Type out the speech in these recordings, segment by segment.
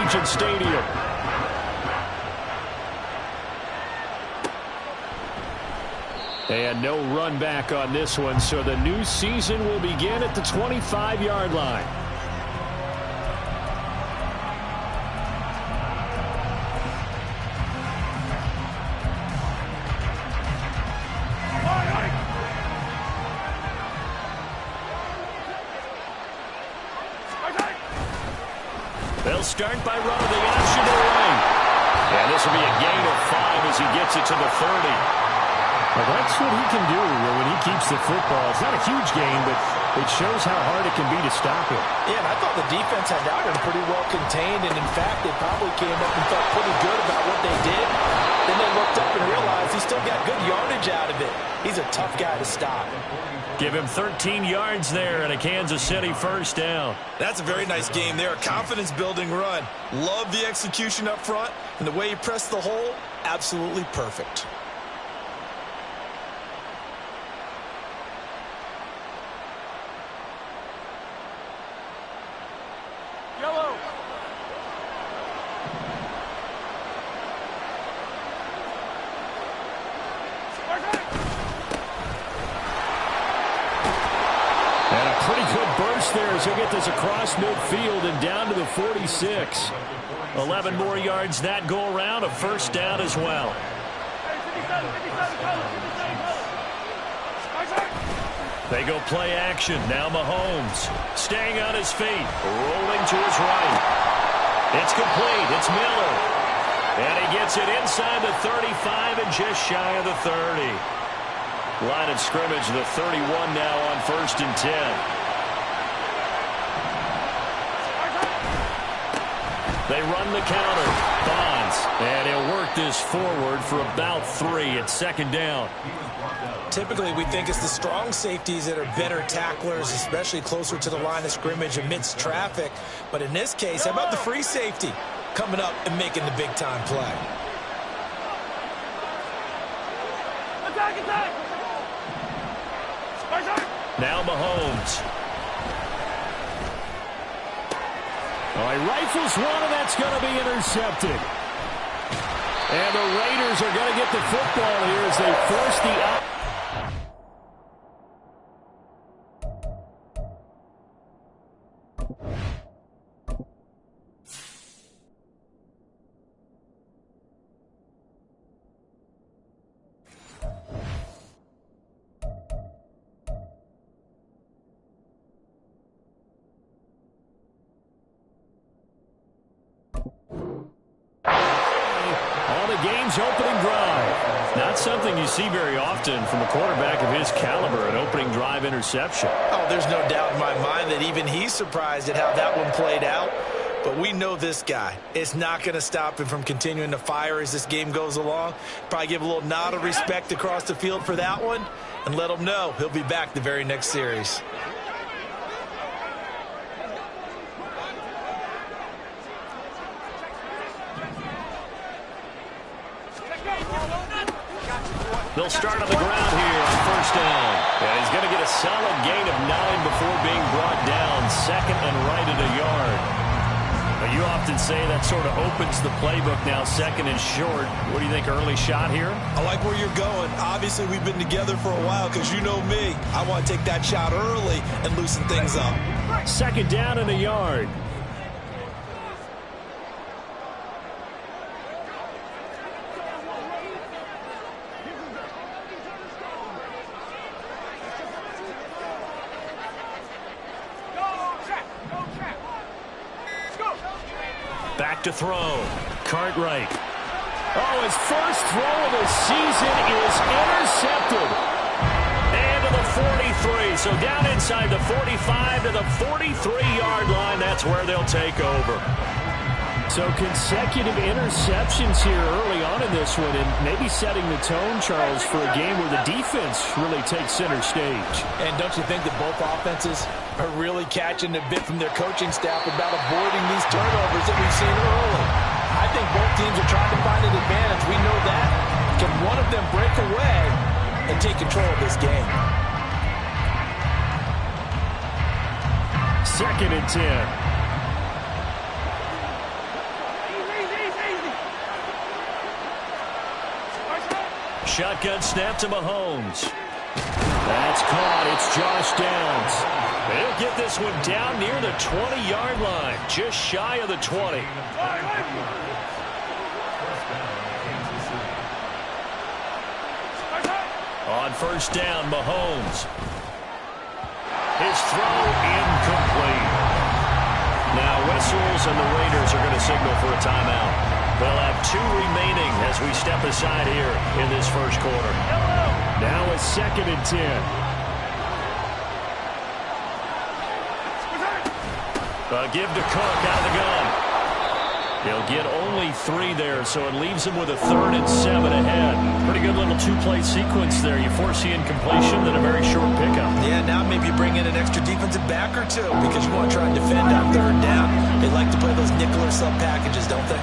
Allegiant Stadium. And no run back on this one, so the new season will begin at the 25-yard line. They'll start by running the option to the right. And this will be a gain of 5 as he gets it to the 30. Well, that's what he can do when he keeps the football. It's not a huge gain, but it shows how hard it can be to stop him. Yeah, and I thought the defense had that one pretty well contained, and in fact, they probably came up and felt pretty good about what they did. Then they looked up and realized he still got good yardage out of it. He's a tough guy to stop. Give him 13 yards there and a Kansas City first down. That's a very nice game there. A confidence-building run. Love the execution up front, and the way he pressed the hole, absolutely perfect. He'll get this across midfield and down to the 46. 11 more yards that go around, a first down as well. They go play action. Now Mahomes staying on his feet, rolling to his right. It's complete. It's Miller. And he gets it inside the 35 and just shy of the 30. Line of scrimmage, the 31 now on 1st and 10. They run the counter. Bonds. And he'll work this forward for about 3 at 2nd down. Typically, we think it's the strong safeties that are better tacklers, especially closer to the line of scrimmage amidst traffic. But in this case, how about the free safety coming up and making the big-time play? Now Mahomes. Oh, he rifles one, and that's going to be intercepted. And the Raiders are going to get the football here as they force the out. Opening drive. Not something you see very often from a quarterback of his caliber, an opening drive interception. Oh, there's no doubt in my mind that even he's surprised at how that one played out. But we know this guy. It's not going to stop him from continuing to fire as this game goes along. Probably give a little nod of respect across the field for that one and let him know he'll be back the very next series. They'll start on the ground here on 1st down. And he's going to get a solid gain of 9 before being brought down. 2nd and right at a yard. But you often say that sort of opens the playbook now, 2nd and short. What do you think, early shot here? I like where you're going. Obviously, we've been together for a while because you know me. I want to take that shot early and loosen things up. 2nd down and a yard. Back to throw. Cartwright. Oh, his first throw of the season is intercepted. And to the 43. So down inside the 45 to the 43-yard line. That's where they'll take over. So consecutive interceptions here early on in this one, and maybe setting the tone, Charles, for a game where the defense really takes center stage. And don't you think that both offenses are really catching a bit from their coaching staff about avoiding these turnovers that we've seen early? I think both teams are trying to find an advantage. We know that. Can one of them break away and take control of this game? 2nd and 10. shotgun snap to Mahomes. That's caught. It's Josh Downs. He'll get this one down near the 20-yard line, just shy of the 20. On first down, Mahomes. His throw incomplete. Now whistles and the Raiders are going to signal for a timeout. They'll have 2 remaining as we step aside here in this first quarter. Now it's 2nd and 10. Give to Cook out of the gun. He'll get only 3 there, so it leaves him with a 3rd and 7 ahead. Pretty good little 2-play sequence there. You force the incompletion, then a very short pickup. Yeah, now maybe you bring in an extra defensive back or 2 because you want to try and defend on 3rd down. They like to play those nickel or sub packages, don't they?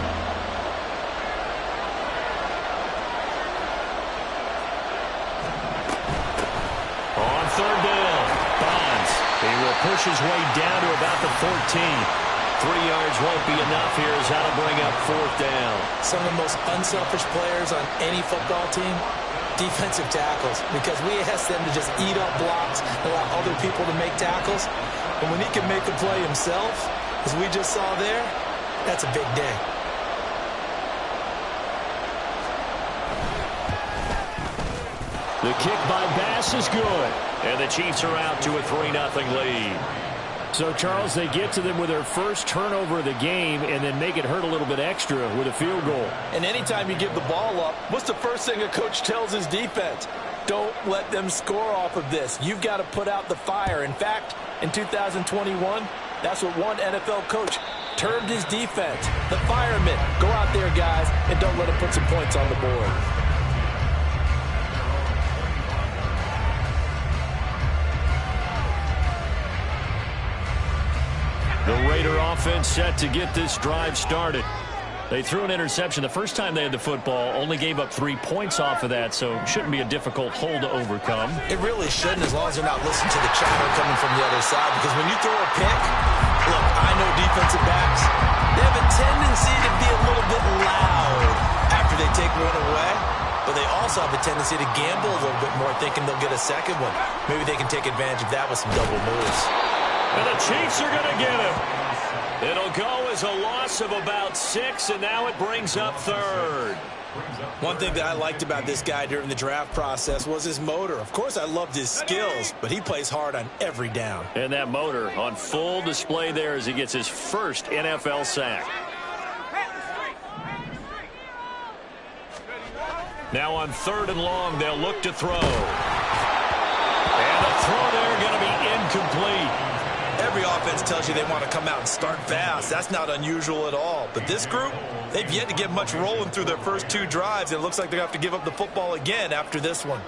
On 3rd down, Bonds. He will push his way down to about the 14. 3 yards won't be enough here as that'll bring up 4th down. Some of the most unselfish players on any football team, defensive tackles, because we ask them to just eat up blocks and allow other people to make tackles. And when he can make a play himself, as we just saw there, that's a big day. The kick by Bass is good. And the Chiefs are out to a 3-0 lead. So, Charles, they get to them with their first turnover of the game and then make it hurt a little bit extra with a field goal. And anytime you give the ball up, what's the first thing a coach tells his defense? Don't let them score off of this. You've got to put out the fire. In fact, in 2021, that's what one NFL coach termed his defense. The firemen. Go out there, guys, and don't let them put some points on the board. The Raider offense set to get this drive started. They threw an interception the first time they had the football, only gave up 3 points off of that, so shouldn't be a difficult hole to overcome. It really shouldn't, as long as they're not listening to the chatter coming from the other side, because when you throw a pick, look, I know defensive backs, they have a tendency to be a little bit loud after they take one away, but they also have a tendency to gamble a little bit more, thinking they'll get a second one. Maybe they can take advantage of that with some double moves. And the Chiefs are going to get him. It'll go as a loss of about 6, and now it brings up 3rd. One thing that I liked about this guy during the draft process was his motor. Of course, I loved his skills, but he plays hard on every down. And that motor on full display there as he gets his first NFL sack. Now on 3rd and long, they'll look to throw. And the throw there going to be incomplete. Every offense tells you they want to come out and start fast. That's not unusual at all. But this group, they've yet to get much rolling through their first 2 drives, and it looks like they're going to have to give up the football again after this one.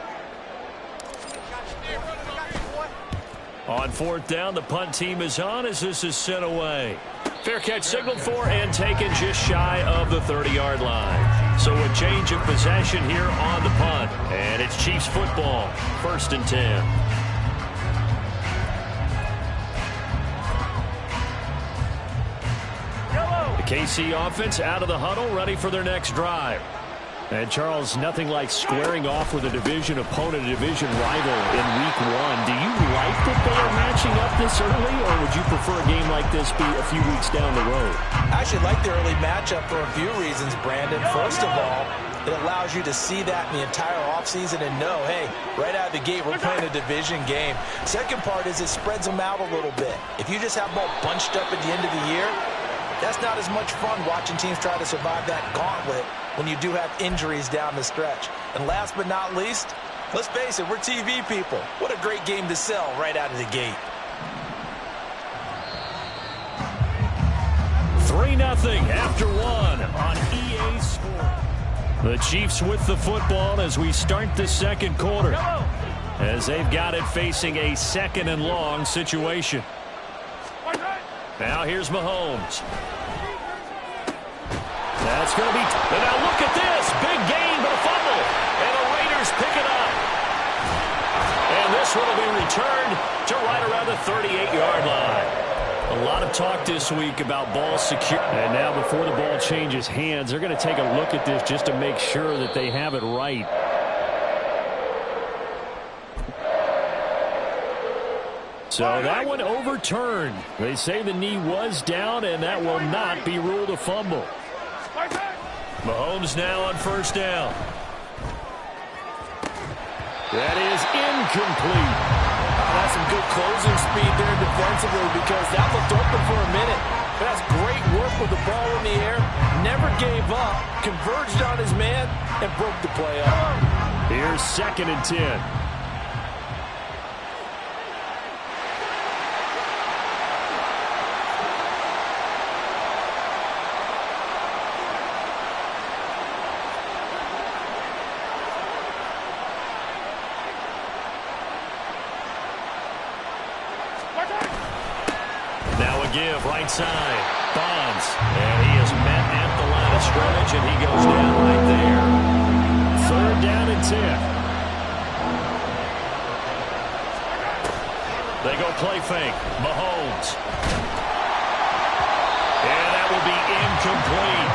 On 4th down, the punt team is on as this is sent away. Fair catch signaled for and taken just shy of the 30-yard line. So a change of possession here on the punt. And it's Chiefs football, 1st and 10. KC offense out of the huddle, ready for their next drive. And, Charles, nothing like squaring off with a division opponent, a division rival in Week 1. Do you like that they are matching up this early, or would you prefer a game like this be a few weeks down the road? I actually like the early matchup for a few reasons, Brandon. First of all, it allows you to see that in the entire offseason and know, hey, right out of the gate, we're playing a division game. Second part is it spreads them out a little bit. If you just have them all bunched up at the end of the year, that's not as much fun watching teams try to survive that gauntlet when you do have injuries down the stretch. And last but not least, let's face it, we're TV people. What a great game to sell right out of the gate. 3-0 after 1 on EA Sports. The Chiefs with the football as we start the second quarter, as they've got it facing a 2nd and long situation. Now here's Mahomes. That's going to be... And now look at this. Big gain, but a fumble. And the Raiders pick it up. And this one will be returned to right around the 38-yard line. A lot of talk this week about ball security. And now before the ball changes hands, they're going to take a look at this just to make sure that they have it right. So that one overturned. They say the knee was down, and that will not be ruled a fumble. Mahomes now on first down. That is incomplete. That's some good closing speed there defensively because that looked open for a minute. That's great work with the ball in the air. Never gave up, converged on his man, and broke the play up. Here's 2nd and 10. Give right side. Bonds. And he is met at the line of scrimmage, and he goes down right there. 3rd down and 10. They go play fake. Mahomes. And that will be incomplete.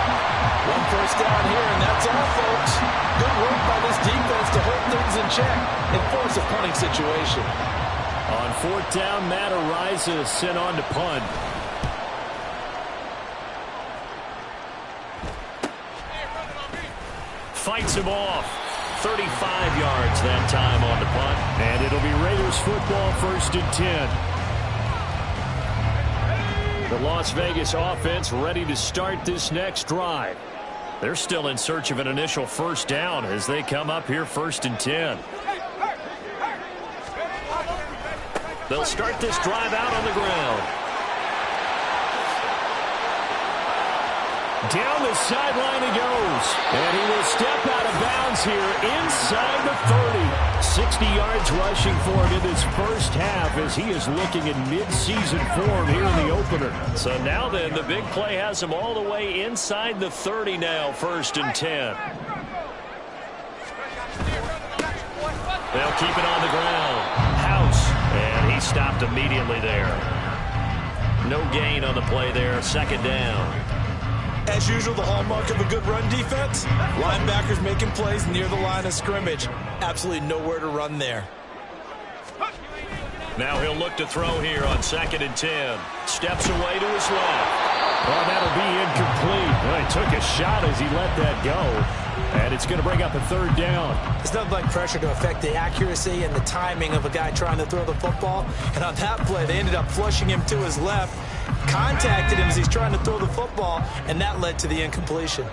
1 first down here, and that's all, folks. Good work by this defense to hold things in check and force a punting situation. On 4th down, Matt Araiza is sent on to punt. Fights him off. 35 yards that time on the punt. And it'll be Raiders football, 1st and 10. The Las Vegas offense ready to start this next drive. They're still in search of an initial first down as they come up here 1st and 10. They'll start this drive out on the ground. Down the sideline he goes. And he will step out of bounds here inside the 30. 60 yards rushing for him in this first half as he is looking in mid-season form here in the opener. So now then, the big play has him all the way inside the 30 now, 1st and 10. They'll keep it on the ground. House. And he stopped immediately there. No gain on the play there. 2nd down. As usual, the hallmark of a good run defense, linebackers making plays near the line of scrimmage. Absolutely nowhere to run there. Now he'll look to throw here on 2nd and 10. Steps away to his left. Well, that'll be incomplete. Well, he took a shot as he let that go. And it's going to bring up a 3rd down. It's nothing like pressure to affect the accuracy and the timing of a guy trying to throw the football. And on that play, they ended up flushing him to his left. Contacted him as he's trying to throw the football, and that led to the incompletion.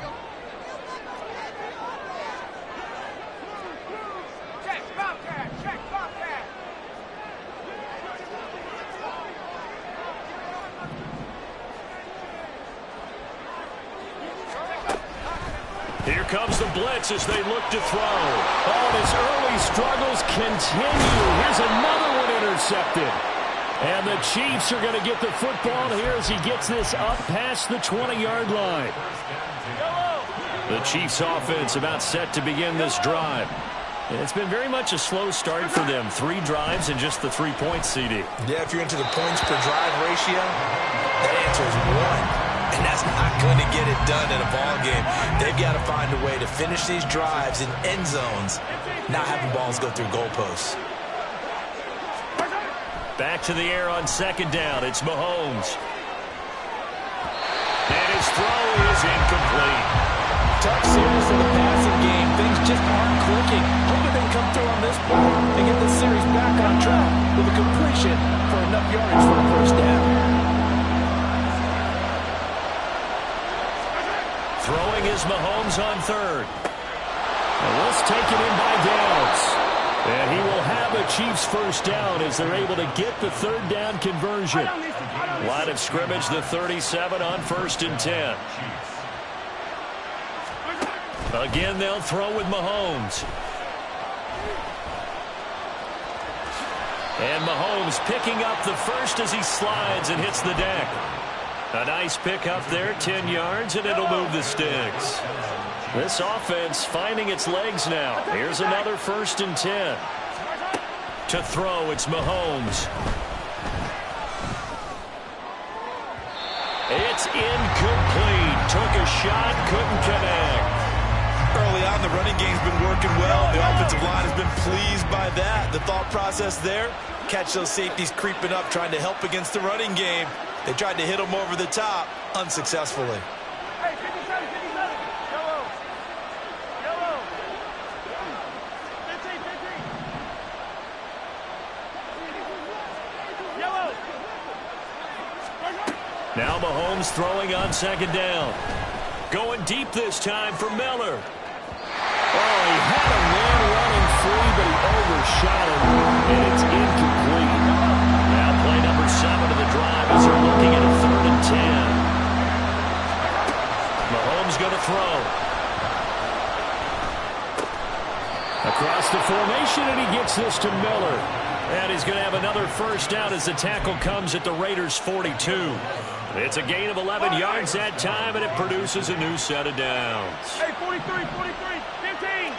Here comes the blitz as they look to throw. Oh, his early struggles continue. Here's another one intercepted. And the Chiefs are going to get the football here as he gets this up past the 20-yard line. The Chiefs offense about set to begin this drive. And it's been very much a slow start for them. 3 drives and just the 3 points, CD. Yeah, if you're into the points per drive ratio, that answer is 1. And that's not going to get it done in a ball game. They've got to find a way to finish these drives in end zones, not having balls go through goalposts. Back to the air on 2nd down. It's Mahomes. And his throw is incomplete. Tough series for the passing game. Things just aren't clicking. Hoping they can come through on this play and get the series back on track with a completion for enough yardage for a first down. Throwing is Mahomes on 3rd. And let's take it in by Downs. And he will have a Chiefs first down as they're able to get the 3rd down conversion. Line of scrimmage, the 37 on 1st and 10. Again, they'll throw with Mahomes. And Mahomes picking up the first as he slides and hits the deck. A nice pick up there, 10 yards, and it'll move the sticks. This offense finding its legs now. Here's another 1st and 10. To throw, it's Mahomes. It's incomplete. Took a shot, couldn't connect. early on, the running game's been working well. The offensive line has been pleased by that. The thought process there, catch those safeties creeping up, trying to help against the running game. They tried to hit them over the top, unsuccessfully. Hey, 57, 57. Yellow. Yellow. 15, 15. Yellow. Now Mahomes throwing on second down. Going deep this time for Miller. Oh, he had a man running free, but he overshot him, and it's incomplete. Now play number 7 of the drive as they're looking at a 3rd and 10. Mahomes going to throw. Across the formation, and he gets this to Miller. And he's going to have another first down as the tackle comes at the Raiders' 42. It's a gain of 11 yards that time, and it produces a new set of downs. Hey, 43, 43, 15.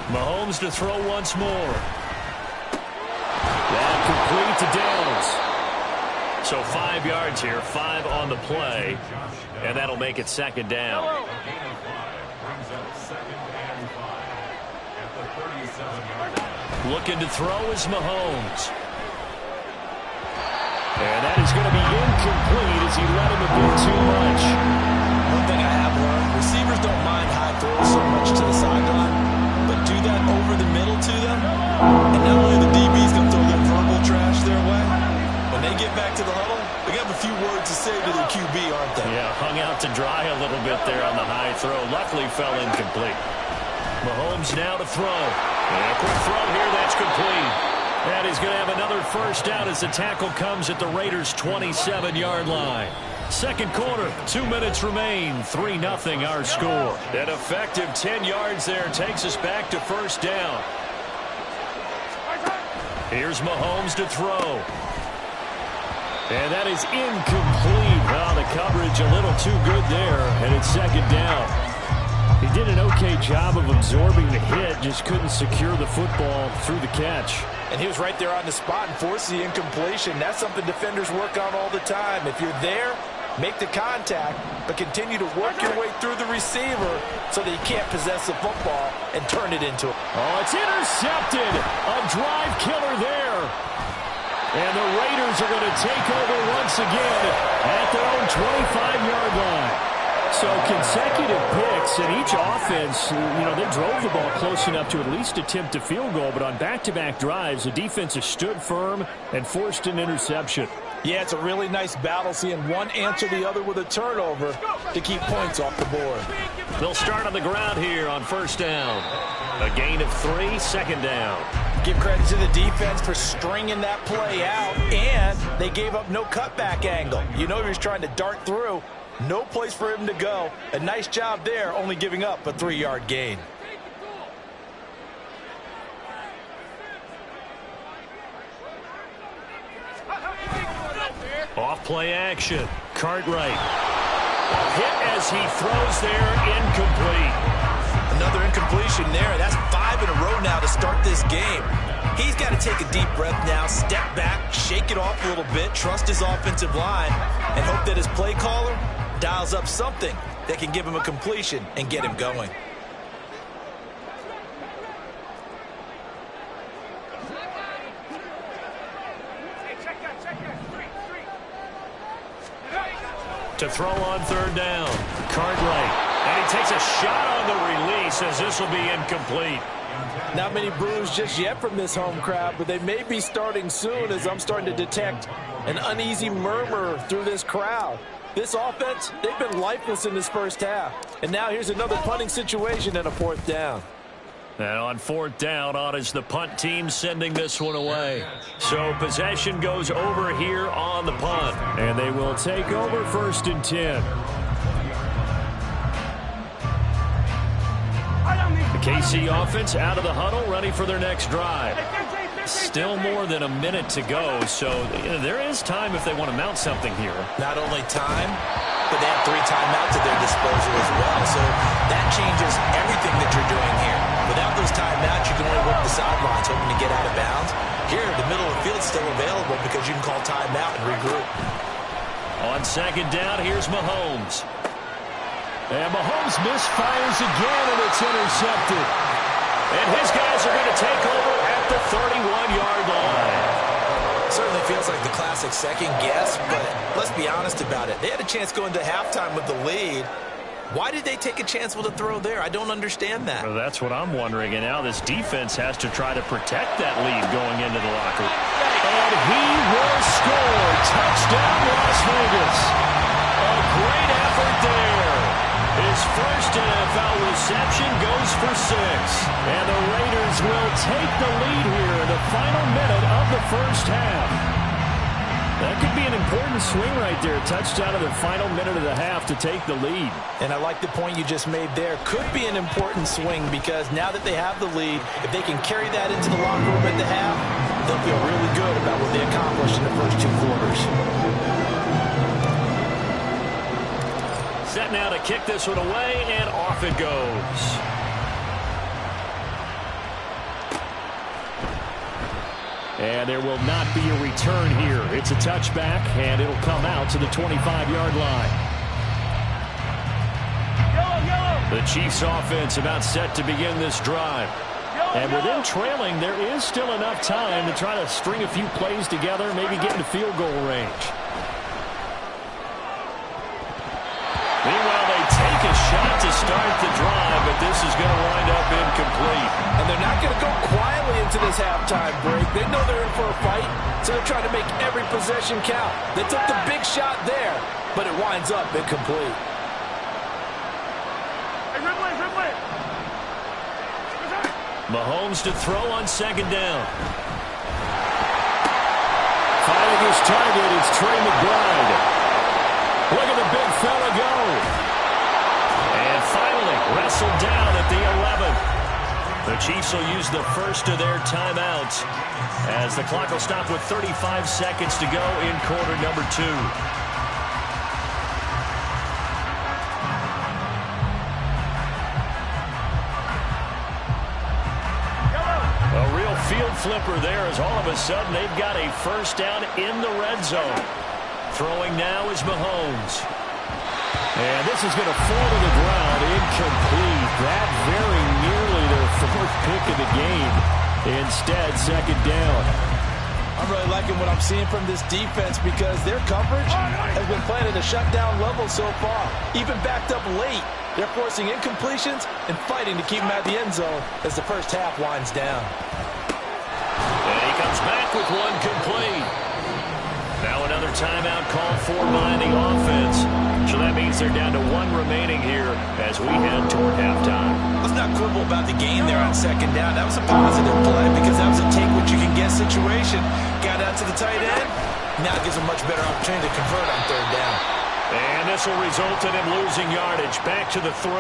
Mahomes to throw once more. That complete to Downs. So 5 yards here, 5 on the play, and that'll make it second down. Looking to throw is Mahomes. And that is going to be incomplete as he let him a bit too much. One thing I have learned, receivers don't mind high throws so much to the sideline, but do that over the middle to them, and not only the DB's going to throw their verbal trash their way, when they get back to the huddle, they have a few words to say to their QB, aren't they? Yeah, hung out to dry a little bit there on the high throw. Luckily fell incomplete. Mahomes now to throw. And a quick throw here, that's complete. And he's going to have another first down as the tackle comes at the Raiders' 27-yard line. Second quarter, 2 minutes remain, 3-0 our score. An effective 10 yards there takes us back to first down. Here's Mahomes to throw. And that is incomplete. Well, the coverage a little too good there, and it's second down. He did an okay job of absorbing the hit, just couldn't secure the football through the catch. And he was right there on the spot and forced the incompletion. That's something defenders work on all the time. If you're there, make the contact, but continue to work your way through the receiver so that you can't possess the football and turn it into it. Oh, it's intercepted. A drive killer there. And the Raiders are going to take over once again at their own 25-yard line. So consecutive picks, and each offense, they drove the ball close enough to at least attempt a field goal, but on back-to-back drives, the defense has stood firm and forced an interception. Yeah, it's a really nice battle, seeing one answer the other with a turnover to keep points off the board. They'll start on the ground here on first down. A gain of 3, second down. Give credit to the defense for stringing that play out, and they gave up no cutback angle. You know he was trying to dart through. No place for him to go. A nice job there, only giving up a 3-yard gain. Off play action. Cartwright. Hit as he throws there, incomplete. Another incompletion there. That's 5 in a row now to start this game. He's got to take a deep breath now, step back, shake it off a little bit, trust his offensive line, and hope that his play caller dials up something that can give him a completion and get him going. To throw on third down. Cartwright. And he takes a shot on the release as this will be incomplete. Not many boos just yet from this home crowd, but they may be starting soon as I'm starting to detect an uneasy murmur through this crowd. This offense, they've been lifeless in this first half. And now here's another punting situation and a 4th down. And on 4th down, on is the punt team sending this one away. So possession goes over here on the punt. And they will take over 1st and 10. The KC offense out of the huddle, ready for their next drive. Still more than a minute to go, so there is time if they want to mount something here. Not only time, but they have 3 timeouts at their disposal as well, so that changes everything that you're doing here. Without those timeouts, you can only work the sidelines hoping to get out of bounds. Here, the middle of the field is still available because you can call timeout and regroup. On second down, here's Mahomes. And Mahomes misfires again, and it's intercepted. And his guys are going to take over at the 31-yard line. Certainly feels like the classic second guess, but let's be honest about it. They had a chance going into halftime with the lead. Why did they take a chance with a throw there? I don't understand that. Well, that's what I'm wondering. And now this defense has to try to protect that lead going into the locker room. And he will score. Touchdown, Las Vegas. A great effort there. His first NFL reception goes for 6. And the Raiders will take the lead here in the final minute of the first half. That could be an important swing right there. Touchdown in the final minute of the half to take the lead. And I like the point you just made there. Could be an important swing because now that they have the lead, if they can carry that into the locker room at the half, they'll feel really good about what they accomplished in the first 2 quarters. Set now to kick this one away, and off it goes. And there will not be a return here. It's a touchback, and it'll come out to the 25-yard line. The Chiefs offense about set to begin this drive. And with them trailing, there is still enough time to try to string a few plays together, maybe get into field goal range. Meanwhile, they take a shot to start the drive, but this is going to wind up incomplete. And they're not going to go quietly into this halftime break. They know they're in for a fight, so they're trying to make every possession count. They took the big shot there, but it winds up incomplete. Hey, Ridley. Mahomes to throw on second down. Finding his target, it's Trey McBride. Look at the big fella go. And finally, wrestled down at the 11. The Chiefs will use the first of their timeouts as the clock will stop with 35 seconds to go in quarter number 2. A real field flipper there as all of a sudden they've got a first down in the red zone. Throwing now is Mahomes. And this is going to fall to the ground. Incomplete. That very nearly their 4th pick of the game. Instead, second down. I'm really liking what I'm seeing from this defense because their coverage has been playing at a shutdown level so far. Even backed up late, they're forcing incompletions and fighting to keep them at the end zone as the first half winds down. And he comes back with one complete. Now another timeout called for by the offense. So that means they're down to 1 remaining here as we head toward halftime. Let's not quibble about the gain there on second down. That was a positive play because that was a take-what-you-can-get situation. Got out to the tight end. Now it gives a much better opportunity to convert on third down. And this will result in him losing yardage. Back to the 3.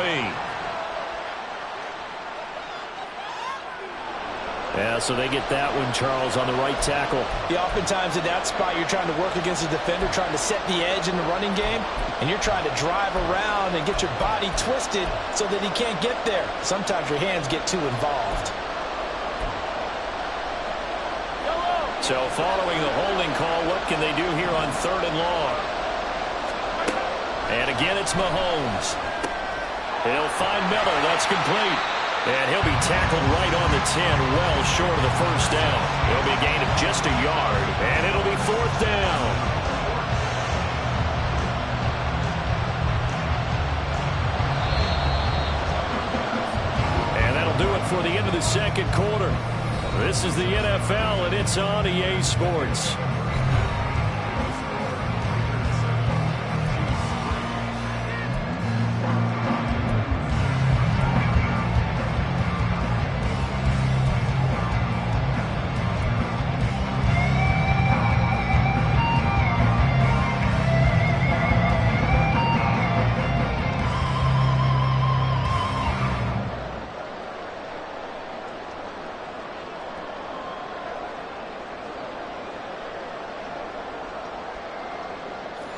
Yeah, so they get that one, Charles, on the right tackle. Yeah, oftentimes in that spot, you're trying to work against a defender, trying to set the edge in the running game, and you're trying to drive around and get your body twisted so that he can't get there. Sometimes your hands get too involved. So following the holding call, what can they do here on 3rd and long? And again, it's Mahomes. He'll find Miller. That's complete. And he'll be tackled right on the 10, well short of the first down. It'll be a gain of just a yard, and it'll be 4th down. And that'll do it for the end of the second quarter. This is the NFL, and it's on EA Sports.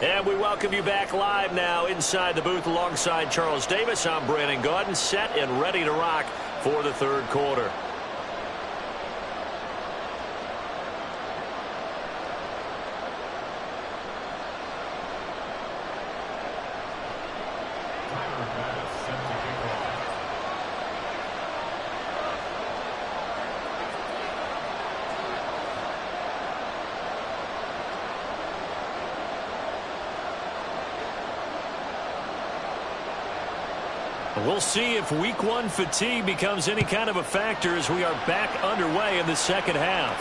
And we welcome you back live now inside the booth alongside Charles Davis. I'm Brandon Gaudin, set and ready to rock for the 3rd quarter. We'll see if week one fatigue becomes any kind of a factor as we are back underway in the second half.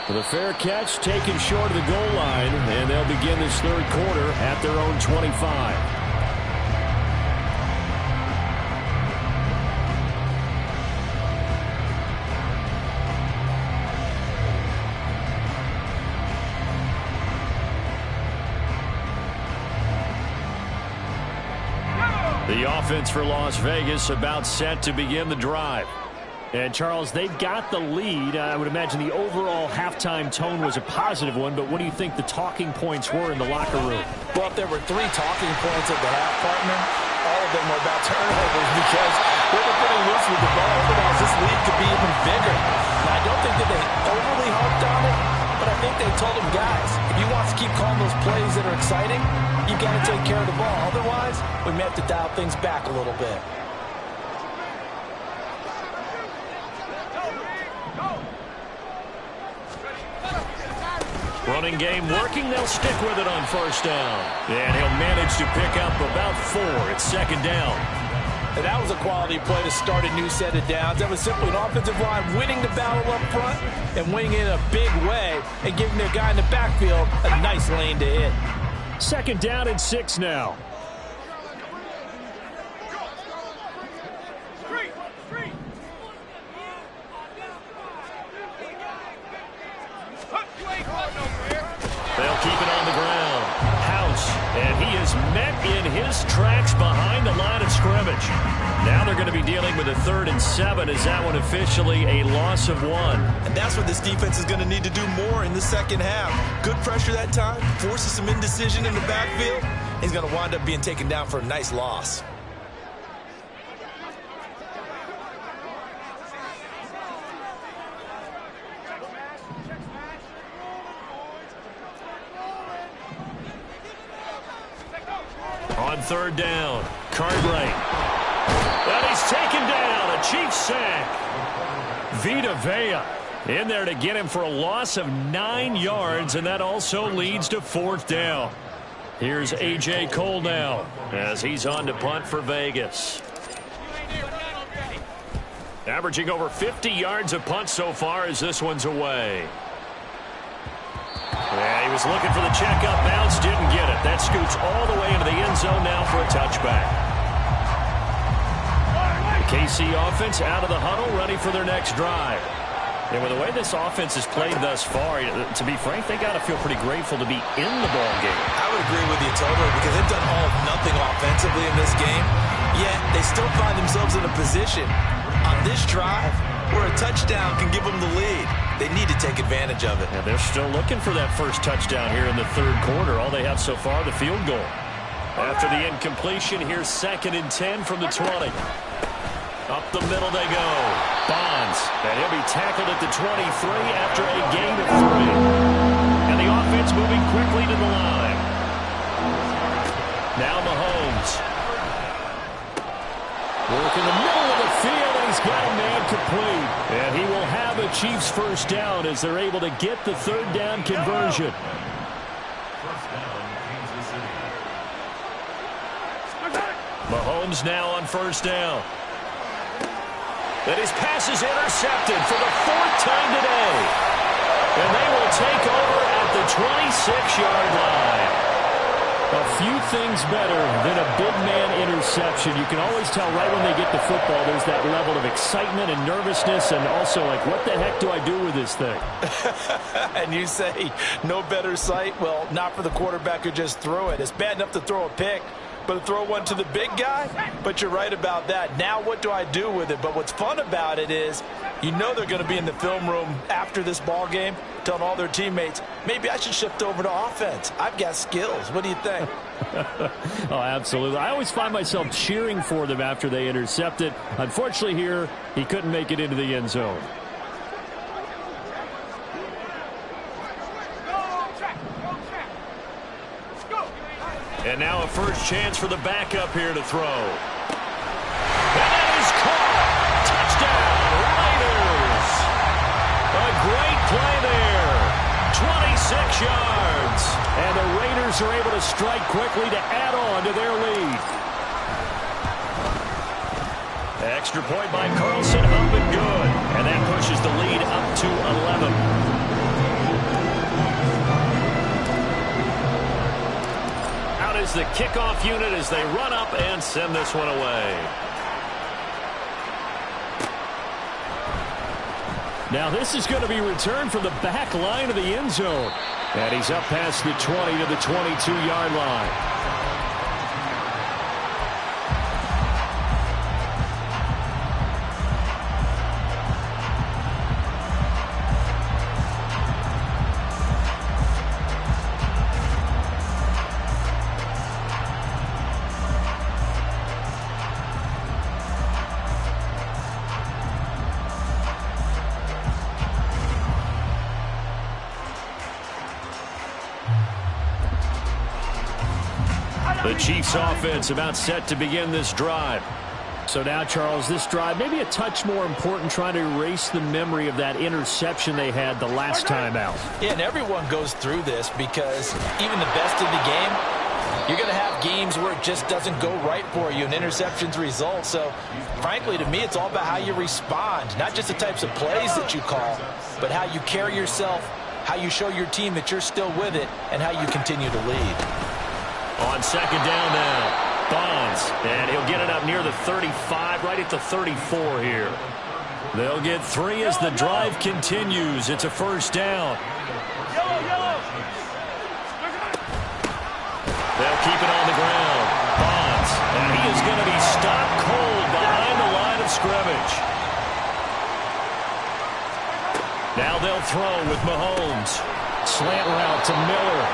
The fair catch taken short of the goal line, and they'll begin this third quarter at their own 25. The offense for Las Vegas about set to begin the drive. And, Charles, they've got the lead. I would imagine the overall halftime tone was a positive one, but what do you think the talking points were in the locker room? Well, if there were 3 talking points at the half, partner, all of them were about turnovers because they were pretty loose with the ball. Otherwise, this lead could be even bigger. Now, I don't think that they overly harped on it, but I think they told them, guys, if you want to keep calling those plays that are exciting, you've got to take care of the ball. Otherwise, we may have to dial things back a little bit. Running game working. They'll stick with it on first down. And he'll manage to pick up about 4 at second down. And that was a quality play to start a new set of downs. That was simply an offensive line winning the battle up front and winning it in a big way and giving their guy in the backfield a nice lane to hit. Second down and 6 now. They'll keep it on the ground. House, and he is met in his tracks behind the line of scrimmage. Now they're going to be dealing with a 3rd and 7. Is that one officially a loss of 1? And that's what this defense is going to need to do more in the second half. Good pressure that time, forces some indecision in the backfield. He's going to wind up being taken down for a nice loss. On 3rd down, Cartwright. And he's taken down. A Chiefs sack. Vita Vea in there to get him for a loss of 9 yards, and that also leads to 4th down. Here's A.J. Cole now as he's on to punt for Vegas. Averaging over 50 yards a punt so far as this one's away. Yeah, he was looking for the check-up bounce, didn't get it. That scoots all the way into the end zone now for a touchback. The KC offense out of the huddle, ready for their next drive. And with the way this offense has played thus far, to be frank, they got to feel pretty grateful to be in the ball game. I would agree with you totally because they've done all of nothing offensively in this game, yet they still find themselves in a position on this drive where a touchdown can give them the lead. They need to take advantage of it. And they're still looking for that first touchdown here in the 3rd quarter. All they have so far, the field goal. After the incompletion, here's 2nd and 10 from the 20. Up the middle they go. Bonds. And he'll be tackled at the 23 after a gain of 3. And the offense moving quickly to the line. Now Mahomes. Work in the middle of the field, and he's got a man complete. And he will have a Chiefs first down as they're able to get the 3rd down conversion. Mahomes now on first down. And his pass is intercepted for the 4th time today. And they will take over at the 26-yard line. A few things better than a big man interception. You can always tell right when they get the football, there's that level of excitement and nervousness and also like, what the heck do I do with this thing? And you say no better sight? Well, not for the quarterback who just threw it. It's bad enough to throw a pick, but to throw one to the big guy? But you're right about that. Now what do I do with it? But what's fun about it is you know they're going to be in the film room after this ball game telling all their teammates, maybe I should shift over to offense. I've got skills. What do you think? Oh, absolutely. I always find myself cheering for them after they intercept it. Unfortunately here, he couldn't make it into the end zone. And now a first chance for the backup here to throw. And that is caught. Touchdown, Raiders. A great play there. 26 yards. And the Raiders are able to strike quickly to add on to their lead. Extra point by Carlson, up and good. And that pushes the lead up to 11. Out is the kickoff unit as they run up and send this one away. Now this is going to be returned from the back line of the end zone. And he's up past the 20 to the 22-yard line. The Chiefs offense about set to begin this drive. So now, Charles, this drive maybe a touch more important, trying to erase the memory of that interception they had the last time out. Yeah, and everyone goes through this because even the best in the game, you're going to have games where it just doesn't go right for you and interceptions result. So, frankly, to me, it's all about how you respond, not just the types of plays that you call, but how you carry yourself, how you show your team that you're still with it, and how you continue to lead. On second down now, Bonds, and he'll get it up near the 35, right at the 34 here. They'll get 3 as the drive continues. It's a first down. They'll keep it on the ground. Bonds, and he is going to be stopped cold behind the line of scrimmage. Now they'll throw with Mahomes. Slant route to Miller.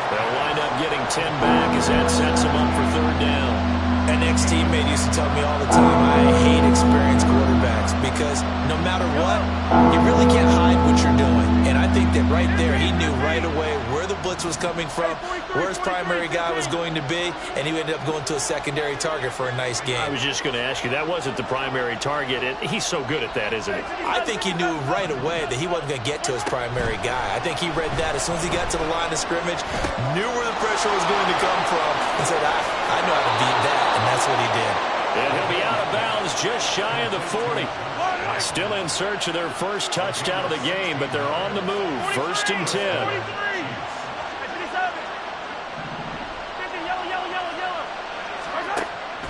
They'll wind up getting 10 back as that sets them up for third down. An ex-teammate used to tell me all the time, I hate experienced quarterbacks because no matter what, you really can't hide what you're doing. And I think that right there, he knew right away where the blitz was coming from, where his primary guy was going to be, and he ended up going to a secondary target for a nice game. I was just going to ask you, that wasn't the primary target. He's so good at that, isn't he? I think he knew right away that he wasn't going to get to his primary guy. I think he read that as soon as he got to the line of scrimmage, knew where the pressure was going to come from, and said, I know how to beat that. And that's what he did. And he'll be out of bounds just shy of the 40. Still in search of their first touchdown of the game, but they're on the move. First and 10.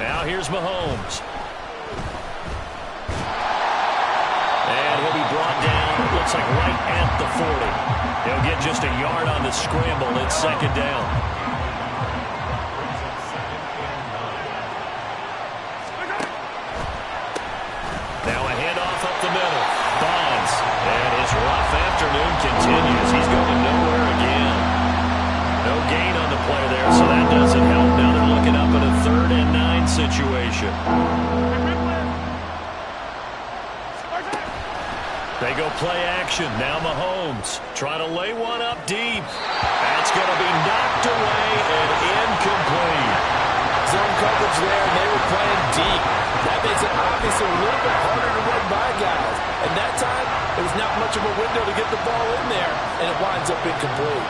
Now here's Mahomes. And he'll be brought down, looks like right at the 40. He'll get just a yard on the scramble. It's second down. Now a handoff up the middle. Bonds. And his rough afternoon continues. He's going nowhere again. No gain on the play there, so that doesn't help. Now they're looking up at a 3rd and 9 situation. They go play action. Now Mahomes trying to lay one up deep. That's going to be knocked away and incomplete. Zone coverage there, and they were playing deep. That makes it obviously a little bit harder to run by guys. And that time, there was not much of a window to get the ball in there, and it winds up incomplete.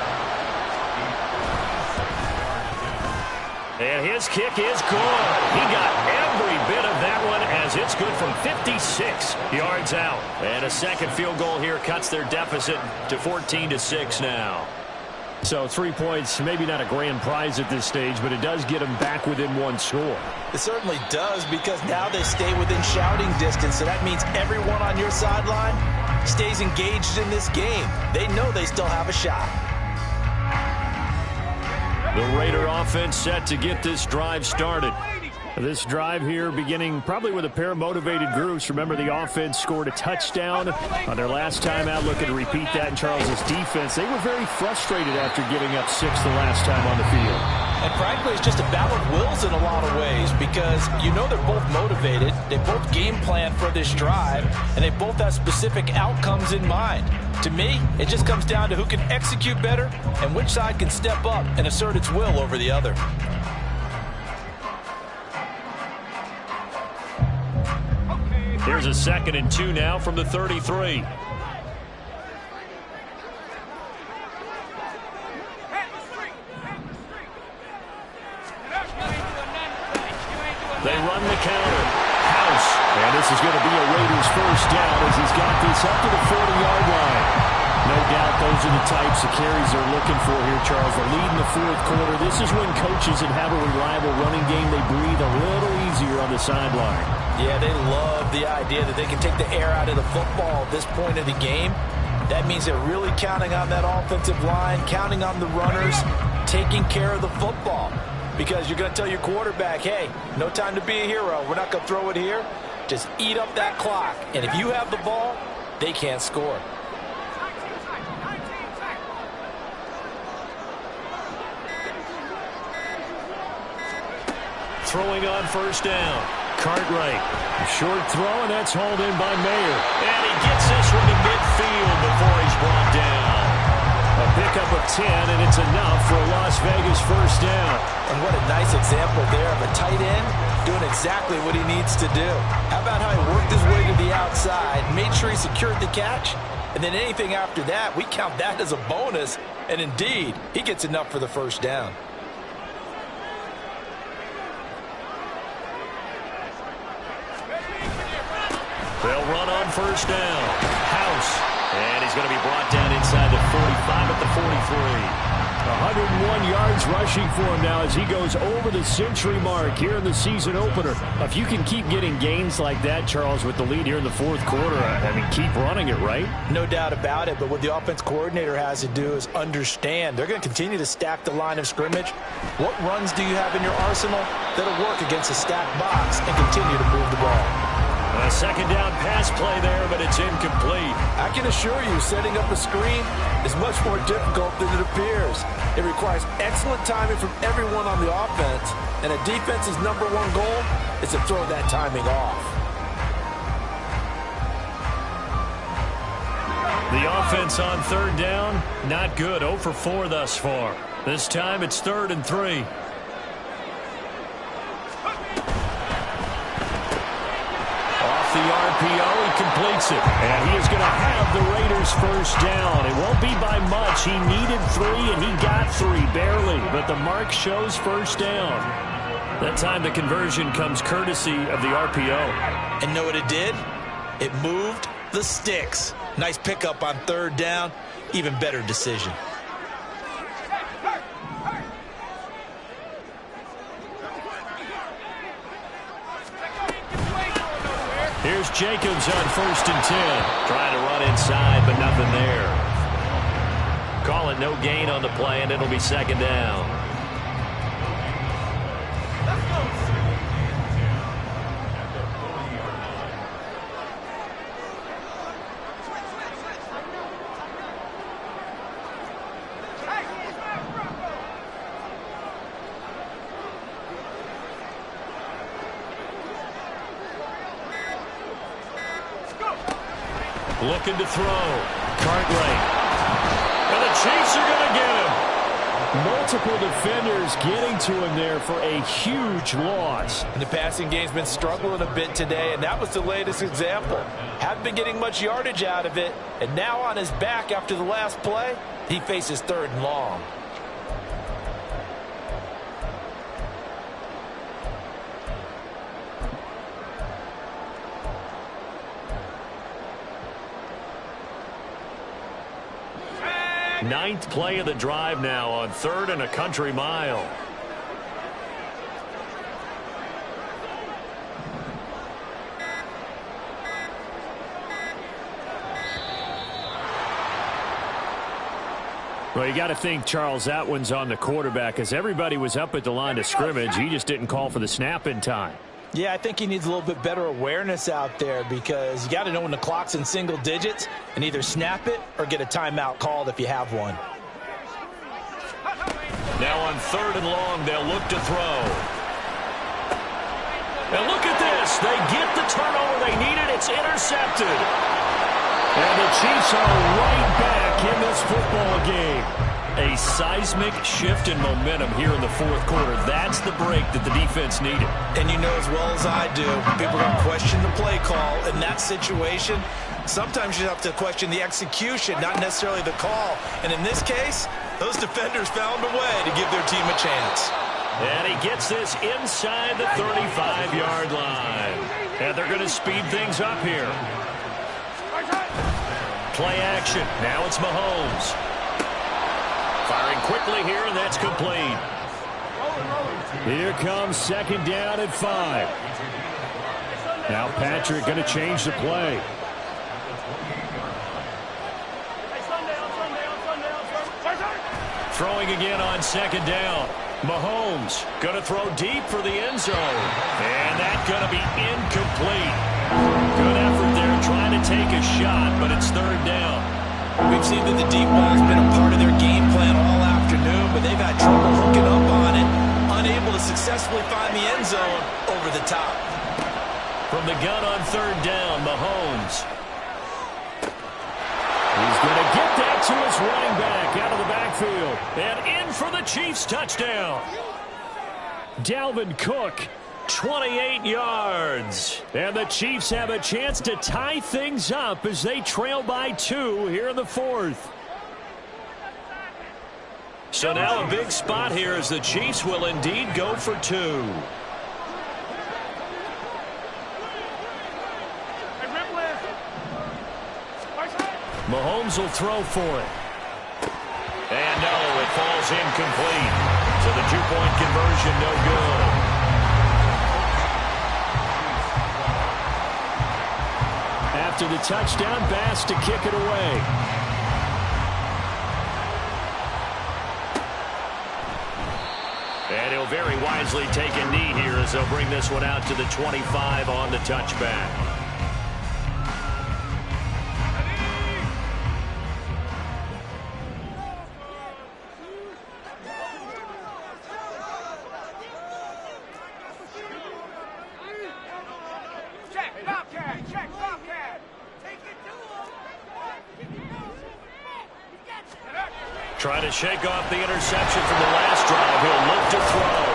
And his kick is good. He got every bit of that one as it's good from 56 yards out. And a second field goal here cuts their deficit to 14-6 now. So 3 points, maybe not a grand prize at this stage, but it does get them back within one score. It certainly does, because now they stay within shouting distance, so that means everyone on your sideline stays engaged in this game. They know they still have a shot. The Raider offense set to get this drive started. This drive here beginning probably with a pair of motivated groups. Remember, the offense scored a touchdown on their last time out. Looking to repeat that in Charles's defense. They were very frustrated after giving up 6 the last time on the field. And frankly, it's just a battle of wills in a lot of ways, because you know they're both motivated. They both game plan for this drive, and they both have specific outcomes in mind. To me, it just comes down to who can execute better and which side can step up and assert its will over the other. Here's a 2nd and 2 now from the 33. They run the counter. House This is going to be a Raiders first down as he's got this up to the 40-yard line. No doubt those are the types of carries they're looking for here, Charles. The lead in the fourth quarter. This is when coaches that have a reliable running game, they breathe a little easier on the sideline. Yeah, they love the idea that they can take the air out of the football at this point of the game. That means they're really counting on that offensive line, counting on the runners, taking care of the football. Because you're going to tell your quarterback, hey, no time to be a hero. We're not going to throw it here. Just eat up that clock. And if you have the ball, they can't score. Throwing on first down. Cartwright. Short throw, and that's hauled in by Mayer. And he gets this one to midfield before he's brought down. A pickup of 10, and it's enough for a Las Vegas first down. And what a nice example there of a tight end doing exactly what he needs to do. How about how he worked his way to the outside, made sure he secured the catch, and then anything after that, we count that as a bonus. And indeed, he gets enough for the first down. They'll run on first down. House. And he's going to be brought down inside the 45 at the 43. 101 yards rushing for him now as he goes over the century mark here in the season opener. If you can keep getting gains like that, Charles, with the lead here in the fourth quarter, I mean, keep running it, right? No doubt about it, but what the offense coordinator has to do is understand. They're going to continue to stack the line of scrimmage. What runs do you have in your arsenal that'll work against a stacked box and continue to move the ball? A second down pass play there, but it's incomplete. I can assure you, setting up a screen is much more difficult than it appears. It requires excellent timing from everyone on the offense, and a defense's number one goal is to throw that timing off. The offense on third down, not good. 0 for 4 thus far. This time it's 3rd and 3. The RPO, he completes it. And he is going to have the Raiders first down. It won't be by much. He needed 3, and he got 3, barely. But the mark shows first down. That time the conversion comes courtesy of the RPO. And know what it did? It moved the sticks. Nice pickup on third down. Even better decision. Here's Jacobs on 1st and 10. Trying to run inside, but nothing there. Call it no gain on the play, and it'll be 2nd down. Looking to throw. Cartwright. And the Chiefs are going to get him. Multiple defenders getting to him there for a huge loss. And the passing game's been struggling a bit today, and that was the latest example. Haven't been getting much yardage out of it, and now on his back after the last play, he faces 3rd and long. Ninth play of the drive now on 3rd and a country mile. Well, you got to think, Charles, that one's on the quarterback as everybody was up at the line of scrimmage. He just didn't call for the snap in time. Yeah, I think he needs a little bit better awareness out there because you got to know when the clock's in single digits and either snap it or get a timeout called if you have one. Now on 3rd and long, they'll look to throw. And look at this. They get the turnover they needed. It's intercepted. And the Chiefs are right back in this football game. A seismic shift in momentum here in the fourth quarter. That's the break that the defense needed. And you know as well as I do, people are going to question the play call in that situation. Sometimes you have to question the execution, not necessarily the call. And in this case, those defenders found a way to give their team a chance. And he gets this inside the 35-yard line. And they're going to speed things up here. Play action. Now it's Mahomes. Firing quickly here, and that's complete. Here comes second down at 5. Now Patrick going to change the play. Throwing again on second down. Mahomes going to throw deep for the end zone. And that's going to be incomplete. Good effort there trying to take a shot, but it's third down. We've seen that the deep ball's been a part of their game plan all afternoon, but they've had trouble hooking up on it, unable to successfully find the end zone over the top. From the gun on third down, Mahomes. He's going to get that to his running back out of the backfield. And in for the Chiefs touchdown. Dalvin Cook, 28 yards. And the Chiefs have a chance to tie things up as they trail by 2 here in the fourth. So now a big spot here as the Chiefs will indeed go for 2. Mahomes will throw for it. And no, it falls incomplete. So the 2-point conversion no good. After the touchdown, Bass to kick it away. And he'll very wisely take a knee here as they'll bring this one out to the 25 on the touchback. Trying to shake off the interception from the last drive. He'll look to throw.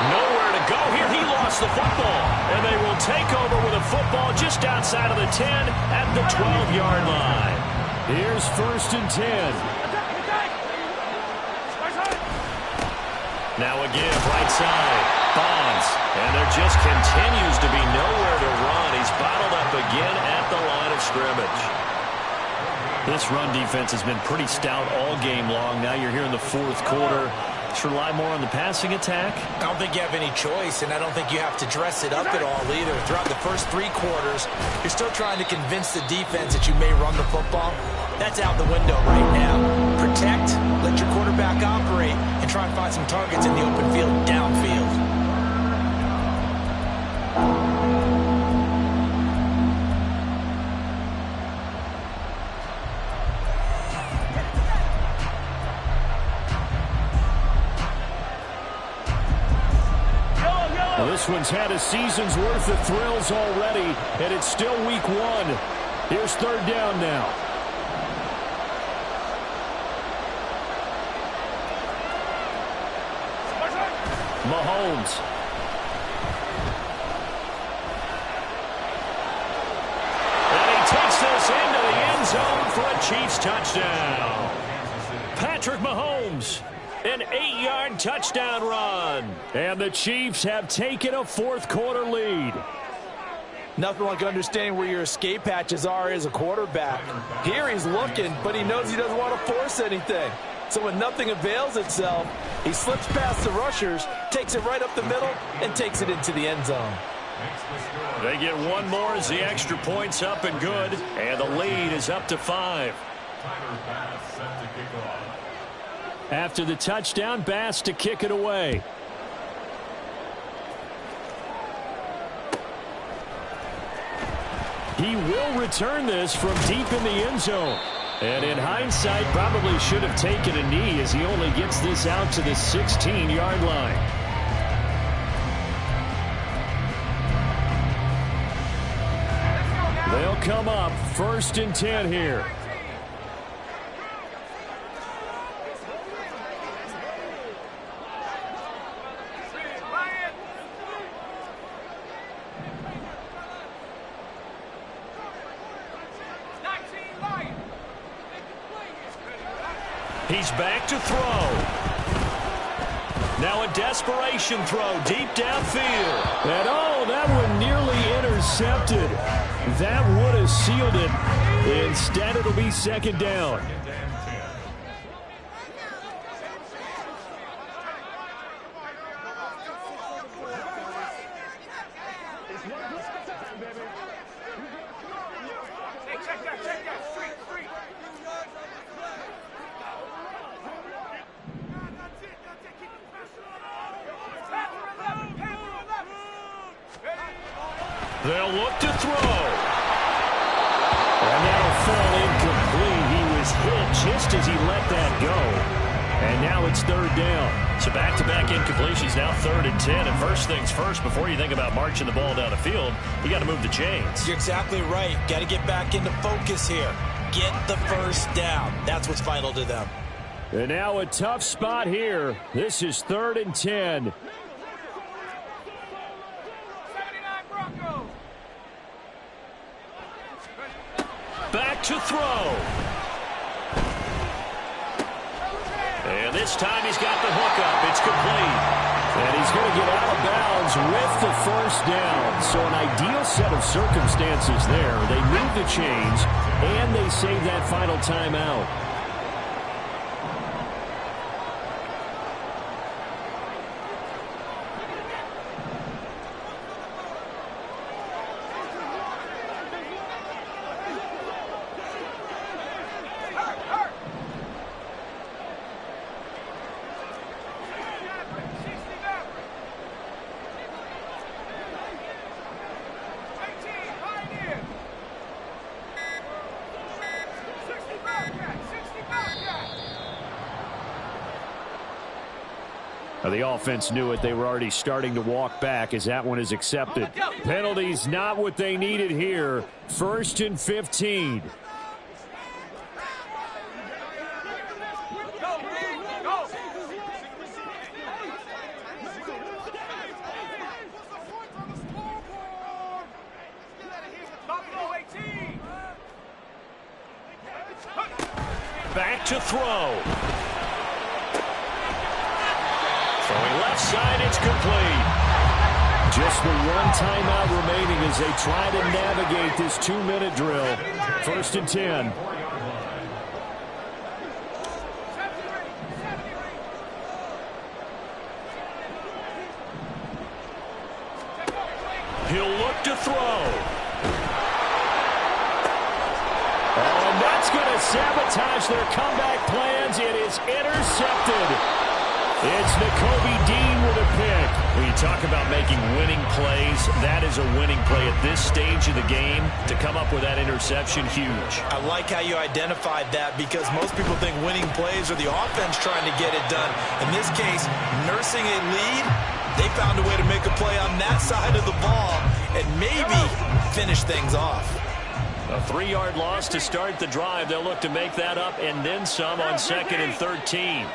Nowhere to go here. He lost the football. And they will take over with a football just outside of the 10 at the 12-yard line. Here's first and 10. Now again, right side. Bonds. And there just continues to be nowhere to run. He's bottled up again at the line of scrimmage. This run defense has been pretty stout all game long. Now you're here in the fourth quarter. Should rely more on the passing attack? I don't think you have any choice, and I don't think you have to dress it up at all either. Throughout the first 3 quarters, you're still trying to convince the defense that you may run the football. That's out the window right now. Protect, let your quarterback operate, and try and find some targets in the open field downfield. This one's had a season's worth of thrills already, and it's still week 1. Here's third down now. Mahomes. And he takes this into the end zone for a Chiefs touchdown. Patrick Mahomes. An 8-yard touchdown run. And the Chiefs have taken a fourth quarter lead. Nothing like understanding where your escape hatches are as a quarterback. Here he's looking, but he knows he doesn't want to force anything. So when nothing avails itself, he slips past the rushers, takes it right up the middle, and takes it into the end zone. They get one more as the extra point's up and good. And the lead is up to 5. After the touchdown, Bass to kick it away. He will return this from deep in the end zone. And in hindsight, probably should have taken a knee as he only gets this out to the 16-yard line. They'll come up first and 10 here. He's back to throw. Now a desperation throw deep downfield. And oh, that one nearly intercepted. intercepted. That would have sealed it. Instead, it'll be second down. They'll look to throw. And that'll fall incomplete. He was hit just as he let that go. And now it's third down. So back-to-back incompletions, now 3rd and 10. And first things first, before you think about marching the ball down the field, you got to move the chains. You're exactly right. Got to get back into focus here. Get the first down. That's what's vital to them. And now a tough spot here. This is 3rd and 10. Back to throw. And this time he's got the hook up. It's complete. And he's going to get out of bounds with the first down. So an ideal set of circumstances there. They move the chains, and they save that final timeout. The offense knew it. They were already starting to walk back as that one is accepted. Penalties not what they needed here. 1st and 15. Back to throw. Throwing left side, it's complete. Just the one timeout remaining as they try to navigate this 2-minute drill. 1st and 10. He'll look to throw. And that's going to sabotage their comeback plans. It is intercepted. It's Nakobe Dean with a pick. When you talk about making winning plays, that is a winning play at this stage of the game. To come up with that interception, huge. I like how you identified that because most people think winning plays are the offense trying to get it done. In this case, nursing a lead, they found a way to make a play on that side of the ball and maybe finish things off. A 3-yard loss to start the drive. They'll look to make that up and then some on 2nd and 13.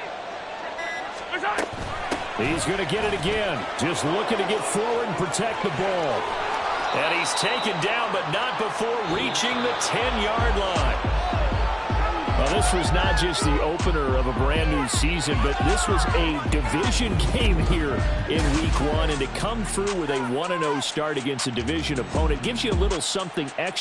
He's going to get it again. Just looking to get forward and protect the ball. And he's taken down, but not before reaching the 10-yard line. Well, this was not just the opener of a brand-new season, but this was a division game here in Week 1. And to come through with a 1-0 start against a division opponent gives you a little something extra.